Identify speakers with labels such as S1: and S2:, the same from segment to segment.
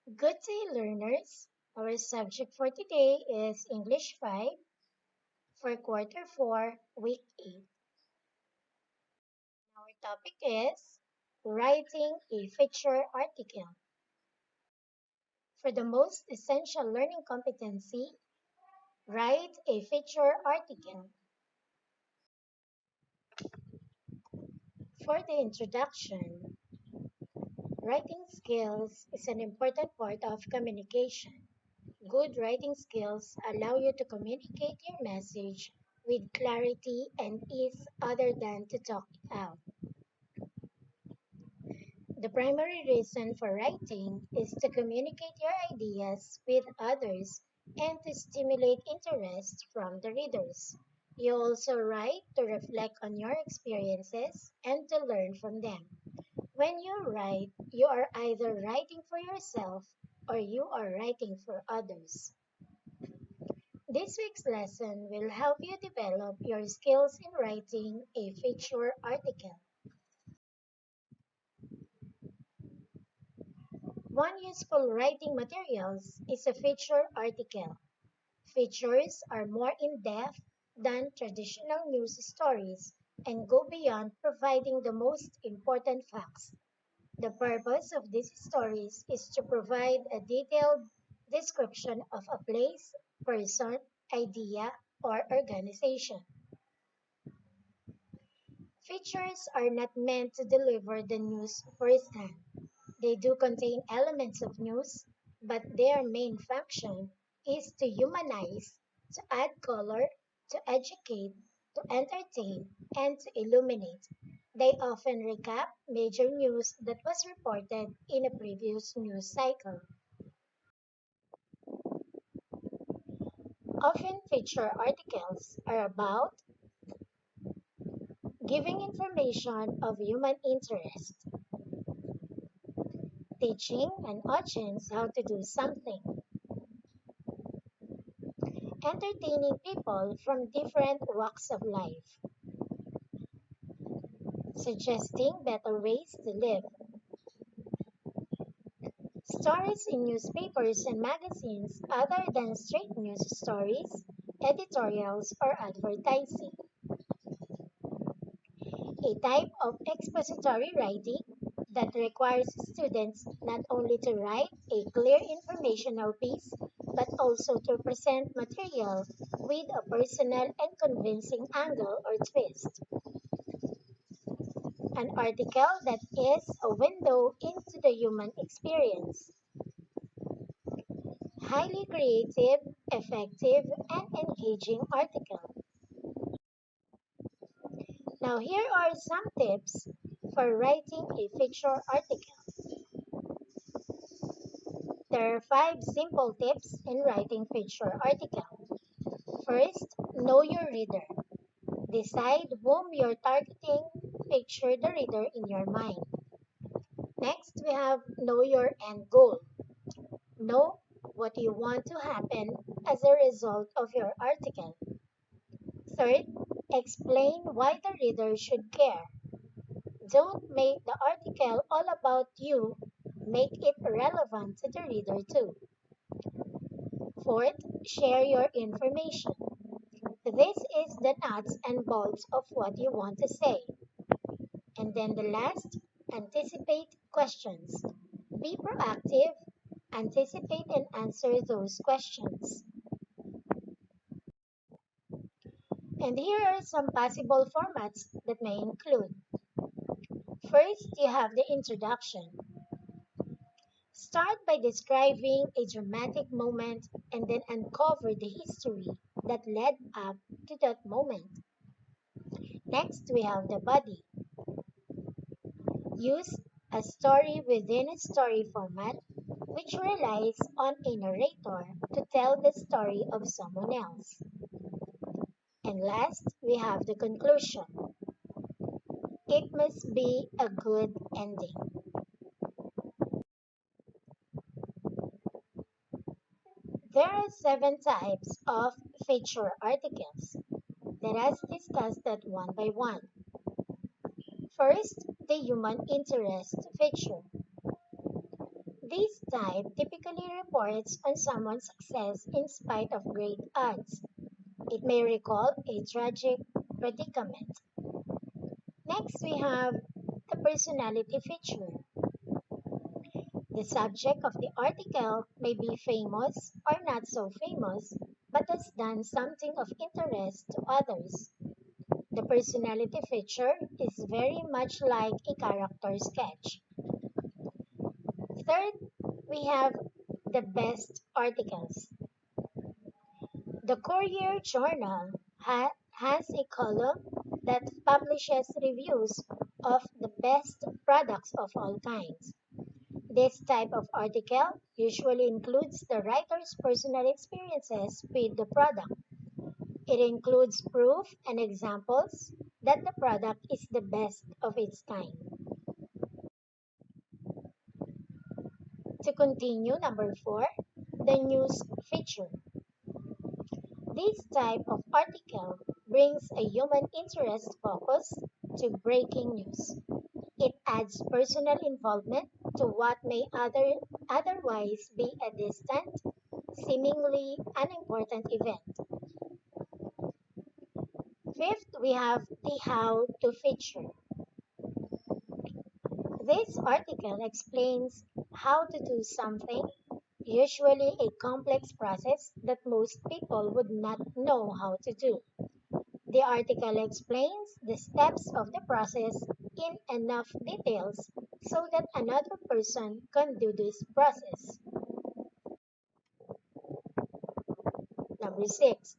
S1: Good day, learners. Our subject for today is English 5 for Quarter 4, Week 8. Our topic is Writing a Feature Article. For the most essential learning competency, write a feature article. For the introduction, writing skills is an important part of communication. Good writing skills allow you to communicate your message with clarity and ease other than to talk it out. The primary reason for writing is to communicate your ideas with others and to stimulate interest from the readers. You also write to reflect on your experiences and to learn from them. When you write, you are either writing for yourself or you are writing for others. This week's lesson will help you develop your skills in writing a feature article. One useful writing materials is a feature article. Features are more in-depth than traditional news stories and go beyond providing the most important facts. The purpose of these stories is to provide a detailed description of a place, person, idea, or organization. Features are not meant to deliver the news firsthand. They do contain elements of news, but their main function is to humanize, to add color, to educate, to entertain, and to illuminate. They often recap major news that was reported in a previous news cycle. Often feature articles are about giving information of human interest, teaching an audience how to do something, entertaining people from different walks of life, suggesting better ways to live. Stories in newspapers and magazines other than straight news stories, editorials, or advertising. A type of expository writing that requires students not only to write a clear informational piece but also to present material with a personal and convincing angle or twist. An article that is a window into the human experience. Highly creative, effective, and engaging article. Now here are some tips for writing a feature article. There are 5 simple tips in writing feature article. First, know your reader. Decide whom you're targeting. Picture the reader in your mind. Next, we have know your end goal. Know what you want to happen as a result of your article. Third, explain why the reader should care. Don't make the article all about you, make it relevant to the reader too. Fourth, share your information. This is the nuts and bolts of what you want to say. And then the last, anticipate questions. Be proactive, anticipate and answer those questions. And here are some possible formats that may include. First, you have the introduction. Start by describing a dramatic moment and then uncover the history that led up to that moment. Next, we have the body. Use a story within a story format which relies on a narrator to tell the story of someone else. And last, we have the conclusion. It must be a good ending. There are 7 types of feature articles. Let us discuss that one by one. First, the human interest feature. This type typically reports on someone's success in spite of great odds. It may recall a tragic predicament. Next, we have the personality feature. The subject of the article may be famous or not so famous, but has done something of interest to others. The personality feature is very much like a character sketch. Third, we have the best articles. The Courier Journal has a column that publishes reviews of the best products of all kinds. This type of article usually includes the writer's personal experiences with the product. It includes proof and examples that the product is the best of its kind. To continue, number 4, the news feature. This type of article brings a human interest focus to breaking news. It adds personal involvement to what may otherwise be a distant, seemingly unimportant event. Fifth, we have the how to feature. This article explains how to do something, usually a complex process that most people would not know how to do. The article explains the steps of the process in enough details so that another person can do this process. Number 6,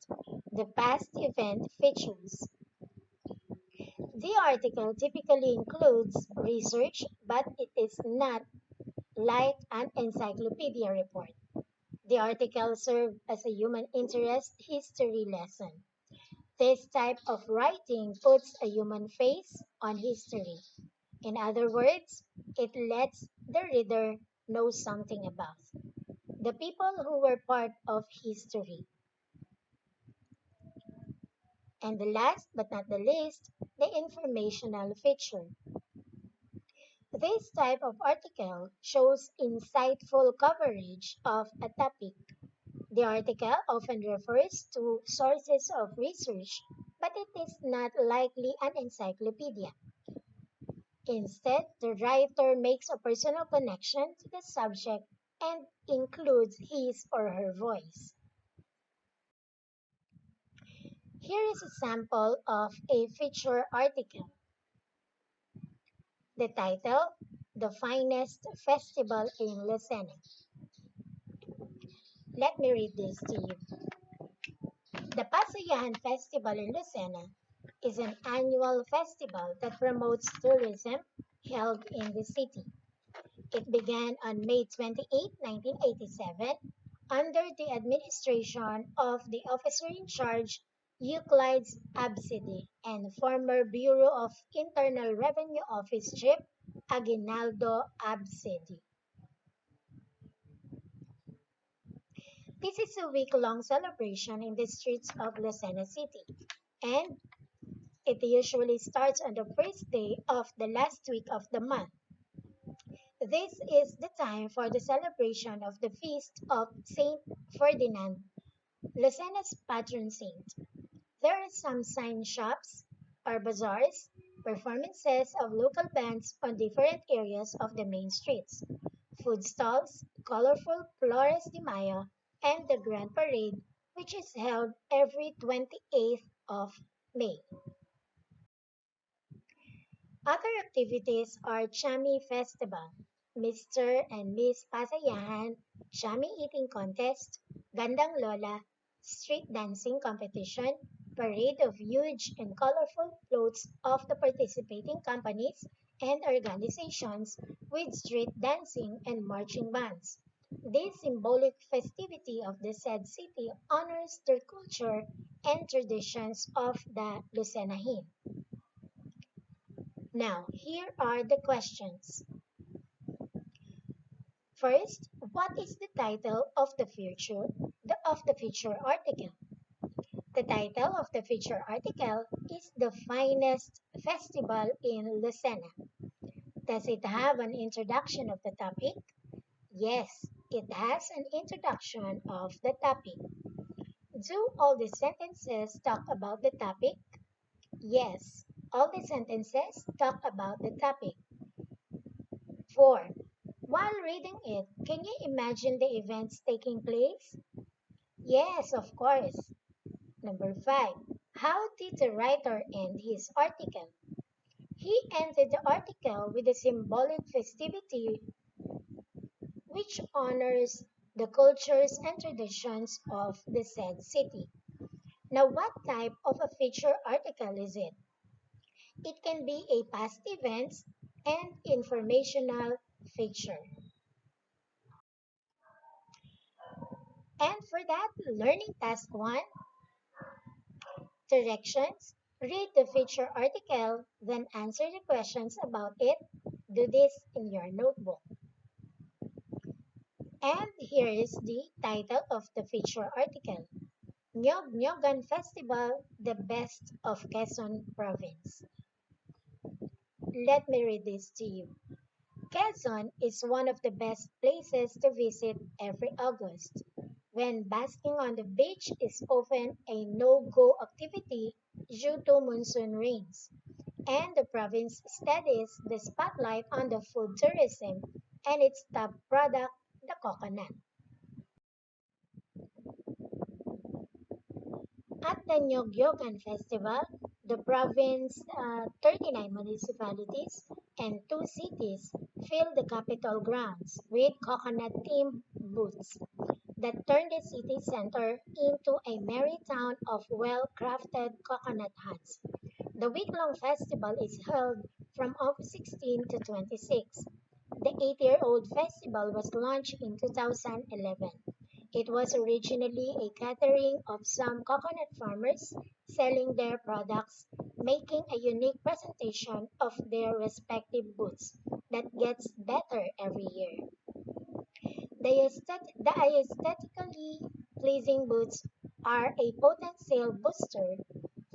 S1: the past event features. The article typically includes research, but it is not like an encyclopedia report. The article serves as a human interest history lesson. This type of writing puts a human face on history. In other words, it lets the reader know something about the people who were part of history. And the last but not the least, the informational feature. This type of article shows insightful coverage of a topic. The article often refers to sources of research, but it is not likely an encyclopedia. Instead, the writer makes a personal connection to the subject and includes his or her voice. Here is a sample of a feature article. The title, The Finest Festival in Lucena. Let me read this to you. The Pasayahan Festival in Lucena is an annual festival that promotes tourism held in the city. It began on May 28, 1987, under the administration of the officer in charge, Euclides Absidi, and former Bureau of Internal Revenue Office Chief Aguinaldo Absidi. This is a week-long celebration in the streets of Lucena City, and it usually starts on the first day of the last week of the month. This is the time for the celebration of the feast of Saint Ferdinand, Lucena's patron saint. There are some sign shops or bazaars, performances of local bands on different areas of the main streets, food stalls, colorful Flores de Mayo, and the Grand Parade, which is held every 28th of May. Other activities are Chami Festival, Mr. and Miss Pasayahan, Chami Eating Contest, Gandang Lola, Street Dancing Competition, parade of huge and colorful floats of the participating companies and organizations with street dancing and marching bands. This symbolic festivity of the said city honors the culture and traditions of the Lucenahin. Now, here are the questions. First, what is the title of the feature article? The title of the feature article is The Finest Festival in Lucena. Does it have an introduction of the topic? Yes, it has an introduction of the topic. Do all the sentences talk about the topic? Yes, all the sentences talk about the topic. 4. While reading it, can you imagine the events taking place? Yes, of course. Number 5. How did the writer end his article? He ended the article with a symbolic festivity which honors the cultures and traditions of the said city. Now, what type of a feature article is it? It can be a past events and informational feature. And for that, learning task 1, directions. Read the feature article, then answer the questions about it. Do this in your notebook. And here is the title of the feature article. Nyog Nyogan Festival, the best of Quezon Province. Let me read this to you. Quezon is one of the best places to visit every August, when basking on the beach is often a no-go activity due to monsoon rains, and the province steadies the spotlight on the food tourism and its top product, the coconut. At the Nyogyokan Festival, the province's 39 municipalities and 2 cities fill the capital grounds with coconut-themed booths that turn the city center into a merry town of well-crafted coconut huts. The week-long festival is held from August 16 to 26. The 8-year-old festival was launched in 2011. It was originally a gathering of some coconut farmers selling their products, making a unique presentation of their respective booths that gets better every year. The aesthetically pleasing booths are a potent sale booster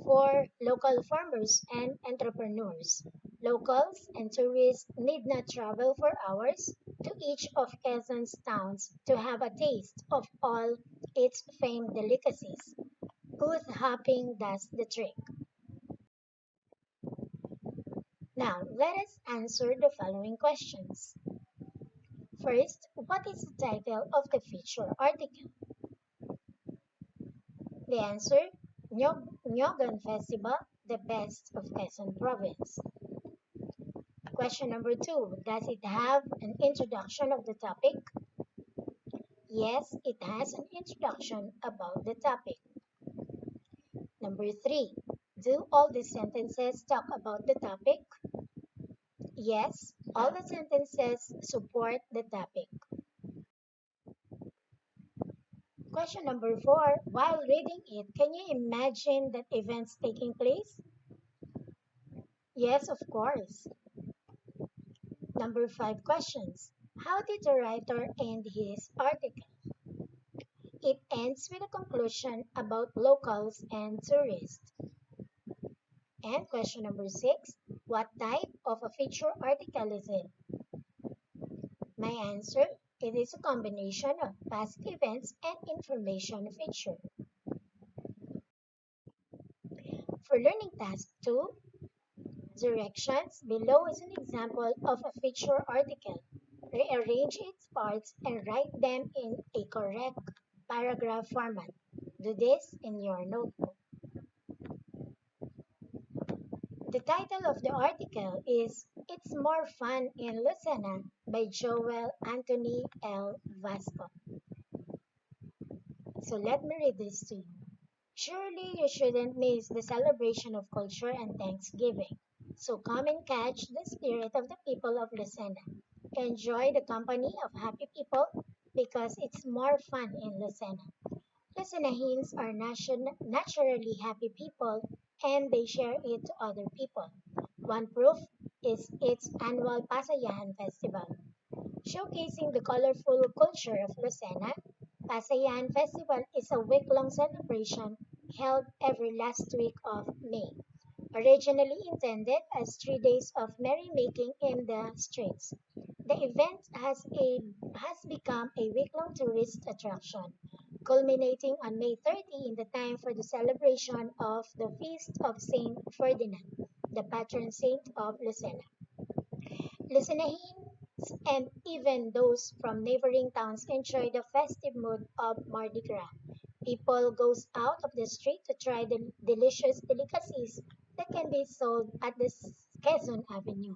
S1: for local farmers and entrepreneurs. Locals and tourists need not travel for hours to each of Quezon's towns to have a taste of all its famed delicacies. Booth hopping does the trick. Now, let us answer the following questions. First, what is the title of the feature article? The answer, Nyogan Festival, the best of Quezon Province. Question number 2, does it have an introduction of the topic? Yes, it has an introduction about the topic. Number 3, do all the sentences talk about the topic? Yes, all the sentences support the topic. Question number 4, while reading it, can you imagine that events taking place? Yes, of course. Number 5 questions. How did the writer end his article? It ends with a conclusion about locals and tourists. And question number 6. What type of a feature article is it? My answer, it is a combination of past events and information feature. For learning task 2, directions, below is an example of a feature article. Rearrange its parts and write them in a correct paragraph format. Do this in your notebook. The title of the article is It's More Fun in Lucena by Joel Anthony L. Vasco. So let me read this to you. Surely you shouldn't miss the celebration of culture and Thanksgiving. So come and catch the spirit of the people of Lucena. Enjoy the company of happy people because it's more fun in Lucena. Lucenahins are naturally happy people and they share it to other people. One proof is its annual Pasayahan Festival. Showcasing the colorful culture of Lucena, Pasayahan Festival is a week-long celebration held every last week of May. Originally intended as 3 days of merrymaking in the streets, The event has become a week-long tourist attraction, culminating on May 30 in the time for the celebration of the feast of Saint Ferdinand, the patron saint of Lucena. Listeners and even those from neighboring towns enjoy the festive mood of Mardi Gras. People goes out of the street to try the delicious delicacies that can be sold at the Quezon Avenue,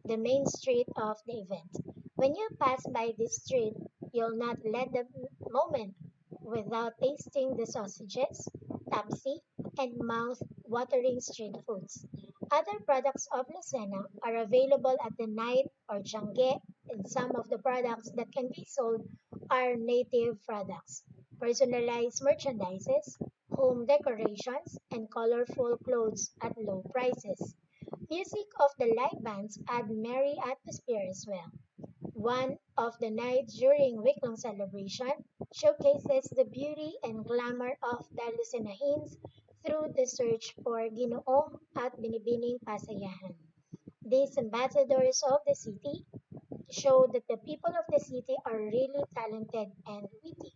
S1: the main street of the event. When you pass by this street, you'll not let the moment without tasting the sausages, tapsi, and mouth-watering street foods. Other products of Lucena are available at the night or Changi, and some of the products that can be sold are native products, personalized merchandises, home decorations, and colorful clothes at low prices. Music of the live bands add merry atmosphere as well. One of the nights during week-long celebration showcases the beauty and glamour of the Lucenahins through the search for Ginoo at Binibining Pasayahan. These ambassadors of the city show that the people of the city are really talented and witty.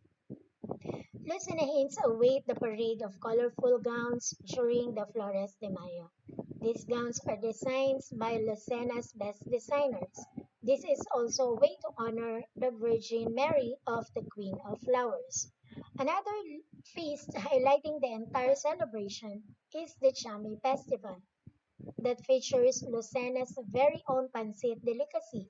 S1: Lucenahins await the parade of colorful gowns during the Flores de Mayo. These gowns are designed by Lucena's best designers. This is also a way to honor the Virgin Mary of the Queen of Flowers. Another feast highlighting the entire celebration is the Chami Festival that features Lucena's very own pancit delicacy.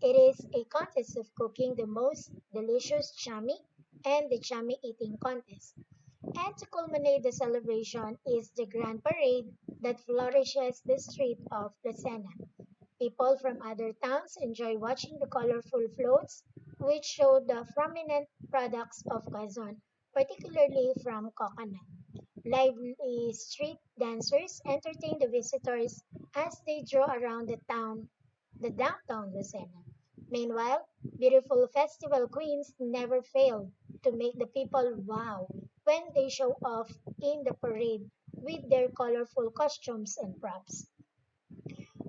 S1: It is a contest of cooking the most delicious chami and the chami eating contest. And to culminate the celebration is the grand parade that flourishes the street of Lucena. People from other towns enjoy watching the colorful floats, which show the prominent products of Quezon, particularly from coconut. Lively street dancers entertain the visitors as they draw around the downtown Lucena. Meanwhile, beautiful festival queens never fail to make the people wow when they show off in the parade with their colorful costumes and props.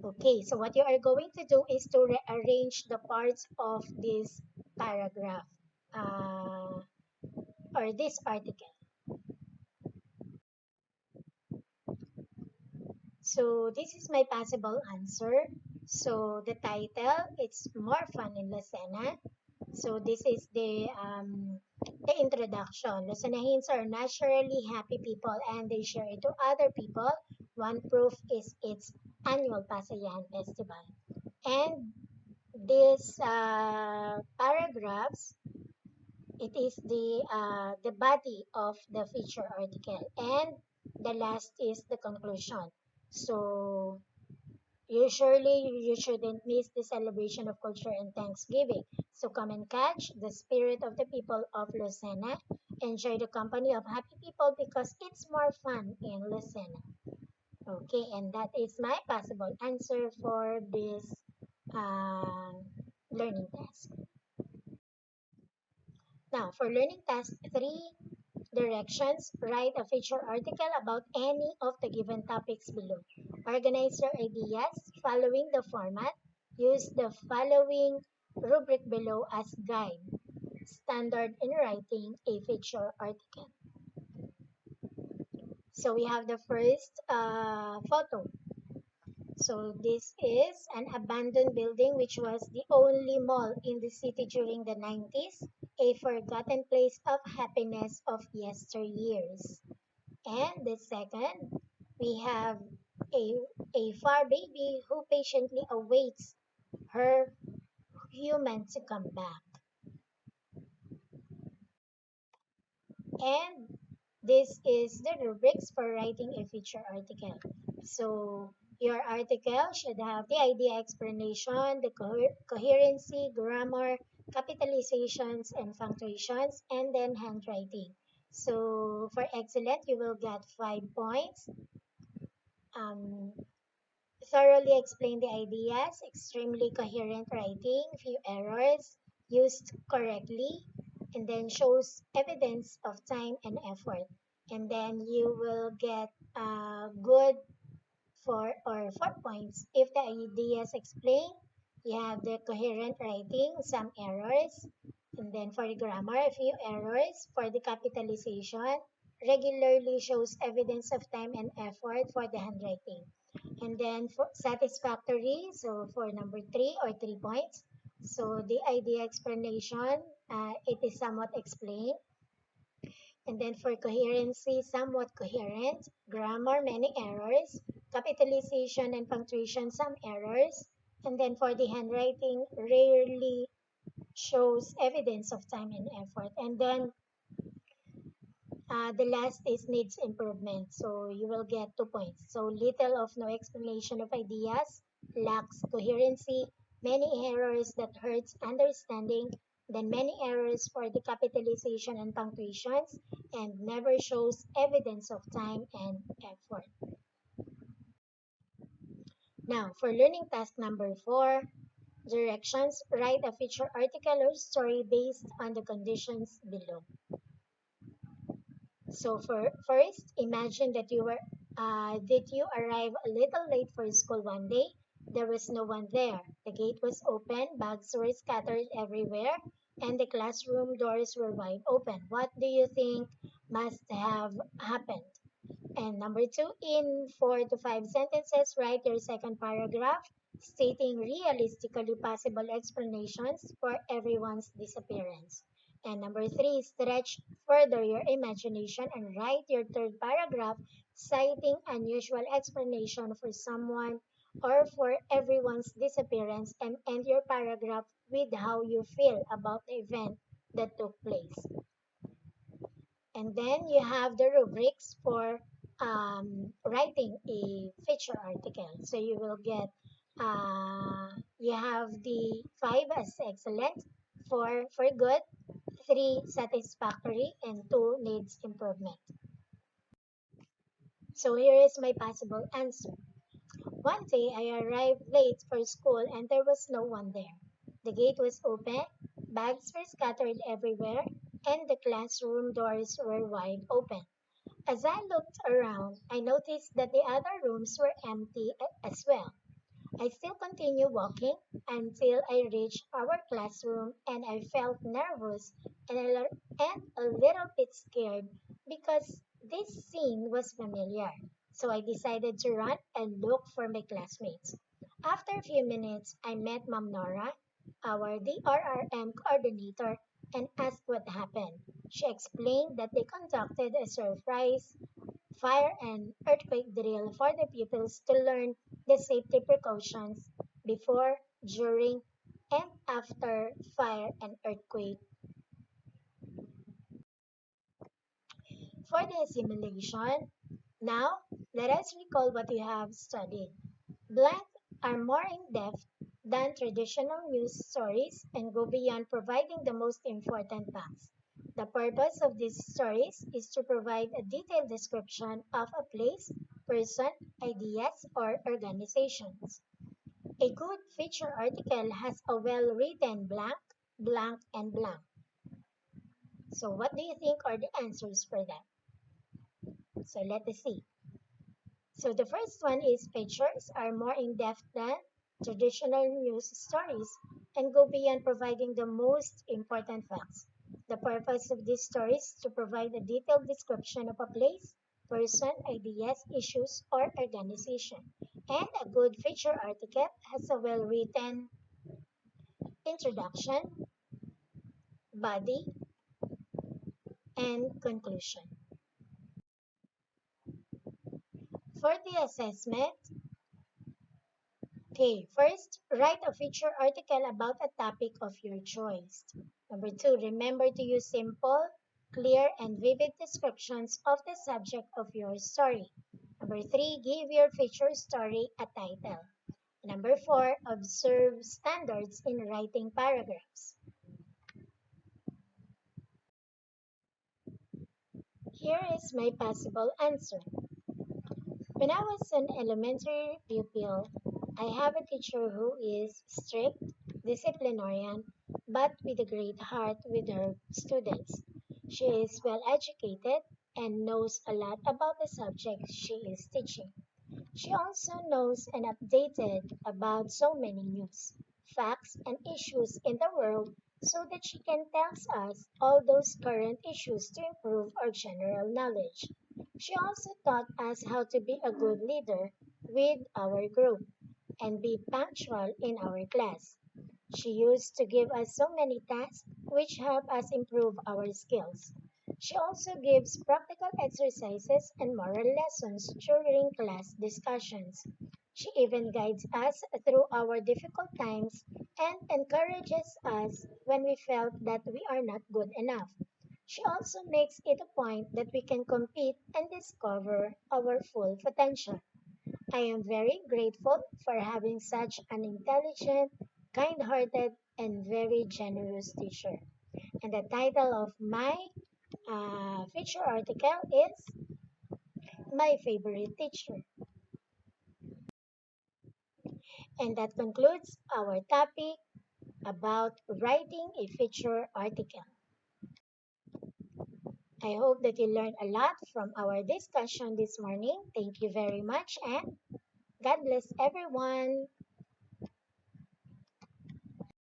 S1: Okay, so what you are going to do is to rearrange the parts of this paragraph uh, or this article. So this is my possible answer. So the title, it's more fun in Lucena. So this is the introduction. Lucenahins are naturally happy people and they share it to other people. One proof is its annual Pasayan Festival. And these paragraphs, it is the body of the feature article, and the last is the conclusion. So you shouldn't miss the celebration of culture and Thanksgiving. So come and catch the spirit of the people of Lucena. Enjoy the company of happy people because it's more fun in Lucena. Okay, and that is my possible answer for this uh, learning task. Now, for learning task 3, directions, write a feature article about any of the given topics below. Organize your ideas following the format. Use the following rubric below as guide. Standard in writing a feature article. So we have the first photo. So this is an abandoned building which was the only mall in the city during the 90s, a forgotten place of happiness of yesteryears. And the second, we have a, a far baby who patiently awaits her human to come back. And this is the rubrics for writing a feature article. So your article should have the idea explanation, the coherency, grammar, capitalizations, and punctuations, and then handwriting. So for excellent, you will get 5 points. Um, Thoroughly explain the ideas, extremely coherent writing, few errors, used correctly, and then shows evidence of time and effort. And then you will get good 4 points if the ideas explained, You have the coherent writing, some errors, and then for the grammar, a few errors. For the capitalization, regularly shows evidence of time and effort for the handwriting. And then for satisfactory, so for number three or 3 points. So the idea explanation, it is somewhat explained. And then for coherency, somewhat coherent. Grammar, many errors. Capitalization and punctuation, some errors. And then for the handwriting, rarely shows evidence of time and effort. And then the last is needs improvement. So you will get 2 points. So little of no explanation of ideas, lacks coherency, many errors that hurts understanding, then many errors for the capitalization and punctuations, and never shows evidence of time and effort. Now, for learning task number 4, directions, write a feature article or story based on the conditions below. So for first, imagine that did you arrive a little late for school one day? There was no one there. The gate was open, bags were scattered everywhere, and the classroom doors were wide open. What do you think must have happened? And number two, in 4 to 5 sentences, write your second paragraph stating realistically possible explanations for everyone's disappearance. And number three, stretch further your imagination and write your third paragraph citing unusual explanation for someone or for everyone's disappearance and end your paragraph with how you feel about the event that took place. And then you have the rubrics for writing a feature article. So you will get, you have the 5 as excellent, 4 for good, 3 satisfactory, and 2 needs improvement. So here is my possible answer. One day I arrived late for school and there was no one there. The gate was open, bags were scattered everywhere, and the classroom doors were wide open. As I looked around, I noticed that the other rooms were empty as well. I still continued walking until I reached our classroom and I felt nervous and a little bit scared because this scene was familiar. So I decided to run and look for my classmates. After a few minutes, I met Ma'am Nora, our DRRM coordinator, and asked what happened. She explained that they conducted a surprise fire and earthquake drill for the pupils to learn the safety precautions before, during, and after fire and earthquake. For the simulation, now let us recall what we have studied. Blank are more in depth than traditional news stories and go beyond providing the most important facts. The purpose of these stories is to provide a detailed description of a place, person, ideas, or organizations. A good feature article has a well written blank, blank, and blank. So, what do you think are the answers for that? So, let us see. So the first one is pictures are more in-depth than traditional news stories and go beyond providing the most important facts. The purpose of these stories is to provide a detailed description of a place, person, ideas, issues, or organization. And a good feature article has a well-written introduction, body, and conclusion. For the assessment, okay, first, write a feature article about a topic of your choice. Number two, remember to use simple, clear, and vivid descriptions of the subject of your story. Number three, give your feature story a title. Number four, observe standards in writing paragraphs. Here is my possible answer. When I was an elementary pupil, I have a teacher who is strict, disciplinarian, but with a great heart with her students. She is well educated and knows a lot about the subject she is teaching. She also knows and updated about so many news, facts and issues in the world so that she can tell us all those current issues to improve our general knowledge. She also taught us how to be a good leader with our group and be punctual in our class. She used to give us so many tasks which help us improve our skills. She also gives practical exercises and moral lessons during class discussions. She even guides us through our difficult times and encourages us when we felt that we are not good enough. She also makes it a point that we can compete and discover our full potential. I am very grateful for having such an intelligent, kind hearted, and very generous teacher. And the title of my feature article is My Favorite Teacher. And that concludes our topic about writing a feature article. I hope that you learned a lot from our discussion this morning. Thank you very much and God bless everyone.